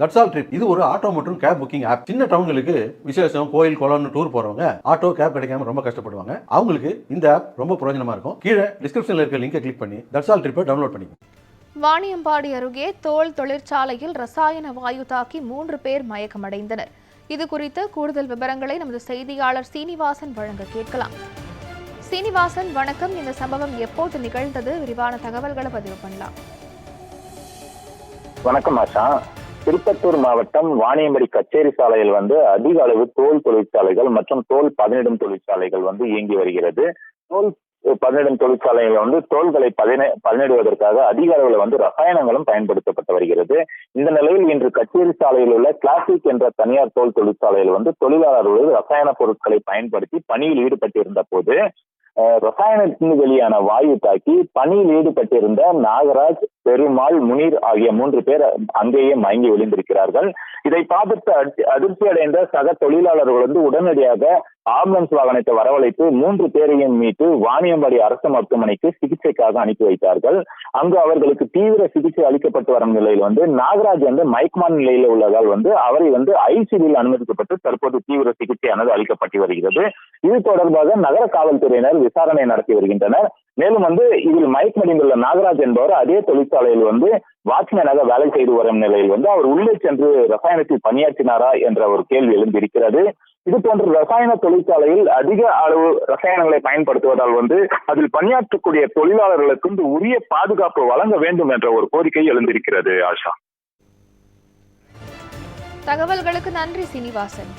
That's all trip இது ஒரு auto மற்றும் கேப் புக்கிங் ஆப். சின்ன டவுன்களுக்கு விசேஷம், கோயில், குளம்னு டூர் போறவங்க ஆட்டோ கேப் கிடைக்காம ரொம்ப கஷ்டப்படுவாங்க. அவங்களுக்கு இந்த ஆப் ரொம்ப பிரயோஜனமா இருக்கும். கீழே டிஸ்கிரிப்ஷன்ல இருக்க லிங்கை கிளிக் பண்ணி தட்ஸ் ஆல் ட்ரிப்பை டவுன்லோட் பண்ணிக்கோங்க. வாணியம்பாடி அருகே தோல் தொழிற்சாலையில் ரசாயன வாயு தாக்கி 3 பேர் மயக்கமடைந்தனர். இது குறித்த கூடுதல் விவரங்களை நமது செய்தியாளர் சீனிவாசன் வழங்க கேட்கலாம். சீனிவாசன், வணக்கம். இந்த சம்பவம் எப்போது நிகழ்ந்தது? விரிவான தகவல்களை பதிவு பண்ணலாம். வணக்கம் ஆஷா. திருப்பத்தூர் மாவட்டம் வாணியம்பாடி கச்சேரி சாலையில் அதிக அளவு தோல் தொழிற்சாலைகள் மற்றும் தோல் பதனிடும் தொழிற்சாலைகள் இயங்கி வருகிறது. தோல் பதனிடும் தொழிற்சாலைகள் தோல்களை பதனிடுவதற்காக அதிக அளவில் ரசாயனங்களும் பயன்படுத்தப்பட்டு வருகிறது. இந்த நிலையில் இன்று கச்சேரி சாலையில் உள்ள கிளாசிக் என்ற தனியார் தோல் தொழிற்சாலையில் தொழிலாளர்கள் ரசாயன பொருட்களை பயன்படுத்தி பணியில் ஈடுபட்டிருந்த போது ரசாயனத்தின் வெளியான வாயு தாக்கி பணியில் ஈடுபட்டிருந்த நாகராஜ், பெருமாள், முனீர் ஆகிய 3 பேர் அங்கேயே மயங்கி விழுந்திருக்கிறார்கள். இதை பார்த்து அதிர்ச்சி அடைந்த சக தொழிலாளர்கள் உடனடியாக ஆம்புலன்ஸ் வாகனத்தை வரவழைத்து 3 பேரையும் மீட்டு வாணியம்பாடி அரசு மருத்துவமனைக்கு சிகிச்சைக்காக அனுப்பி வைத்தார்கள். அங்கு அவர்களுக்கு தீவிர சிகிச்சை அளிக்கப்பட்டு வரும் நிலையில் நாகராஜ் மயக்கமான நிலையில் உள்ளதால் அவரை ஐசியூவில் அனுமதிக்கப்பட்டு தற்போது தீவிர சிகிச்சையானது அளிக்கப்பட்டு வருகிறது. இது தொடர்பாக நகர காவல்துறையினர் விசாரணை நடத்தி வருகின்றனர். மேலும் இதில் மயக்கமடைந்துள்ள நாகராஜ் என்பவர் அதே தொழிற்சாலையில் வாட்ச்மேனாக வேலை செய்து வரும் நிலையில் அவர் உள்ளே சென்று ரசாயனத்தில் பணியாற்றினாரா என்ற ஒரு கேள்வி எழுந்திருக்கிறது. இது போன்ற ரசாயன தொழிற்சாலையில் அதிக அளவு ரசாயனங்களை பயன்படுத்துவதால் அதில் பணியாற்றக்கூடிய தொழிலாளர்களுக்கு உரிய பாதுகாப்பு வழங்க வேண்டும் என்ற ஒரு கோரிக்கை எழுந்திருக்கிறது. ஆஷா, தகவல்களுக்கு நன்றி சீனிவாசன்.